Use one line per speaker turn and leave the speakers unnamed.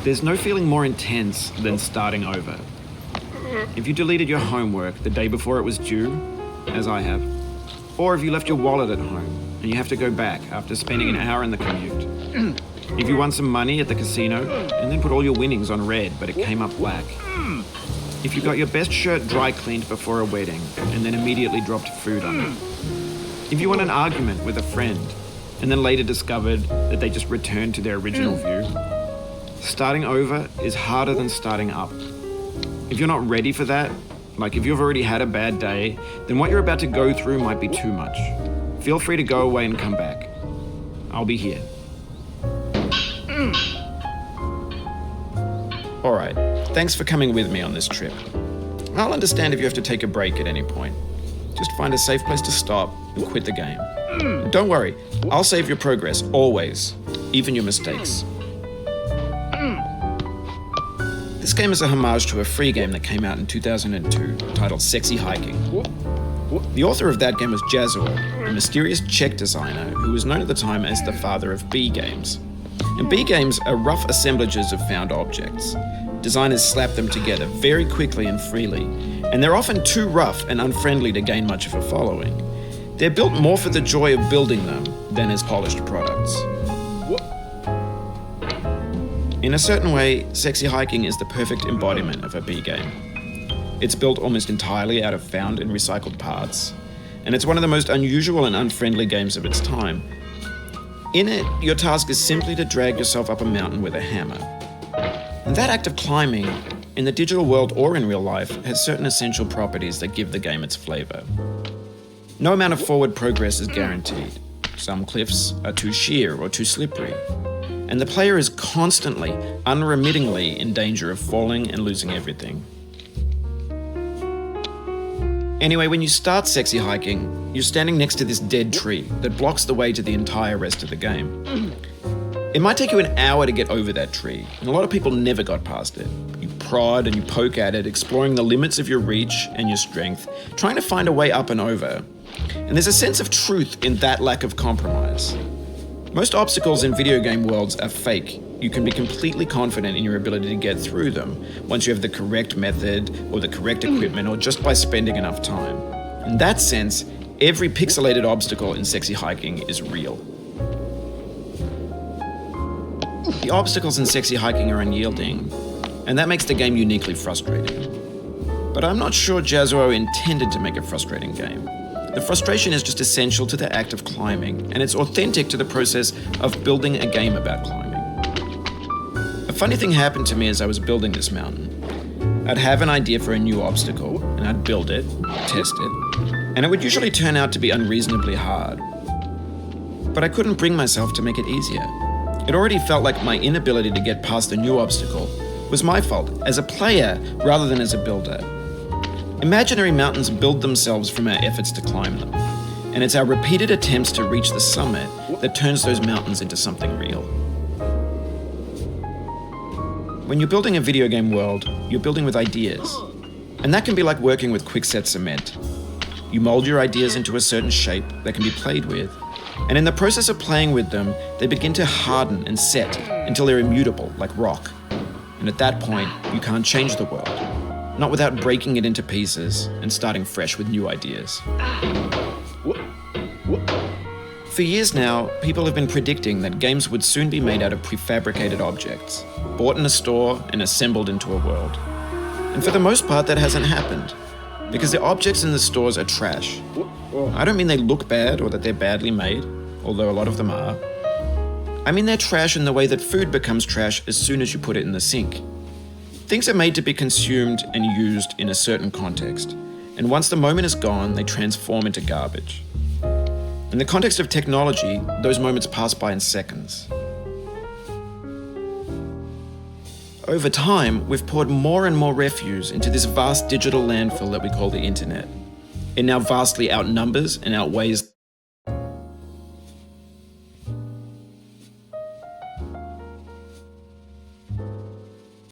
There's no feeling more intense than starting over. If you deleted your homework the day before it was due, as I have, or if you left your wallet at home and you have to go back after spending an hour in the commute. If you won some money at the casino and then put all your winnings on red but it came up black. If you got your best shirt dry cleaned before a wedding and then immediately dropped food on it. If you won an argument with a friend and then later discovered that they just returned to their original view. Starting over is harder than starting up. If you're not ready for that, like if you've already had a bad day, then what you're about to go through might be too much. Feel free to go away and come back. I'll be here. Alright, thanks for coming with me on this trip. I'll understand if you have to take a break at any point. Just find a safe place to stop and quit the game. And don't worry, I'll save your progress, always, even your mistakes. This game is a homage to a free game that came out in 2002 titled Sexy Hiking. The author of that game was Jazuo, a mysterious Czech designer who was known at the time as the father of B games. And B games are rough assemblages of found objects. Designers slap them together very quickly and freely, and they're often too rough and unfriendly to gain much of a following. They're built more for the joy of building them than as polished products. In a certain way, Sexy Hiking is the perfect embodiment of a B game. It's built almost entirely out of found and recycled parts, and it's one of the most unusual and unfriendly games of its time. In it, your task is simply to drag yourself up a mountain with a hammer. And that act of climbing, in the digital world or in real life, has certain essential properties that give the game its flavor. No amount of forward progress is guaranteed. Some cliffs are too sheer or too slippery. And the player is constantly, unremittingly in danger of falling and losing everything. Anyway, when you start Sexy Hiking, you're standing next to this dead tree that blocks the way to the entire rest of the game. It might take you an hour to get over that tree, and a lot of people never got past it. You prod and you poke at it, exploring the limits of your reach and your strength, trying to find a way up and over. And there's a sense of truth in that lack of compromise. Most obstacles in video game worlds are fake. You can be completely confident in your ability to get through them once you have the correct method or the correct equipment or just by spending enough time. In that sense, every pixelated obstacle in Sexy Hiking is real. The obstacles in Sexy Hiking are unyielding, and that makes the game uniquely frustrating. But I'm not sure Jazuo intended to make a frustrating game. The frustration is just essential to the act of climbing, and it's authentic to the process of building a game about climbing. A funny thing happened to me as I was building this mountain. I'd have an idea for a new obstacle, and I'd build it, test it, and it would usually turn out to be unreasonably hard. But I couldn't bring myself to make it easier. It already felt like my inability to get past the new obstacle was my fault as a player rather than as a builder. Imaginary mountains build themselves from our efforts to climb them, and it's our repeated attempts to reach the summit that turns those mountains into something real. When you're building a video game world, you're building with ideas, and that can be like working with quickset cement. You mold your ideas into a certain shape that can be played with, and in the process of playing with them, they begin to harden and set until they're immutable, like rock. And at that point, you can't change the world. Not without breaking it into pieces and starting fresh with new ideas. For years now, people have been predicting that games would soon be made out of prefabricated objects, bought in a store and assembled into a world. And for the most part, that hasn't happened, because the objects in the stores are trash. I don't mean they look bad or that they're badly made, although a lot of them are. I mean they're trash in the way that food becomes trash as soon as you put it in the sink. Things are made to be consumed and used in a certain context, and once the moment is gone, they transform into garbage. In the context of technology, those moments pass by in seconds. Over time, we've poured more and more refuse into this vast digital landfill that we call the internet. It now vastly outnumbers and outweighs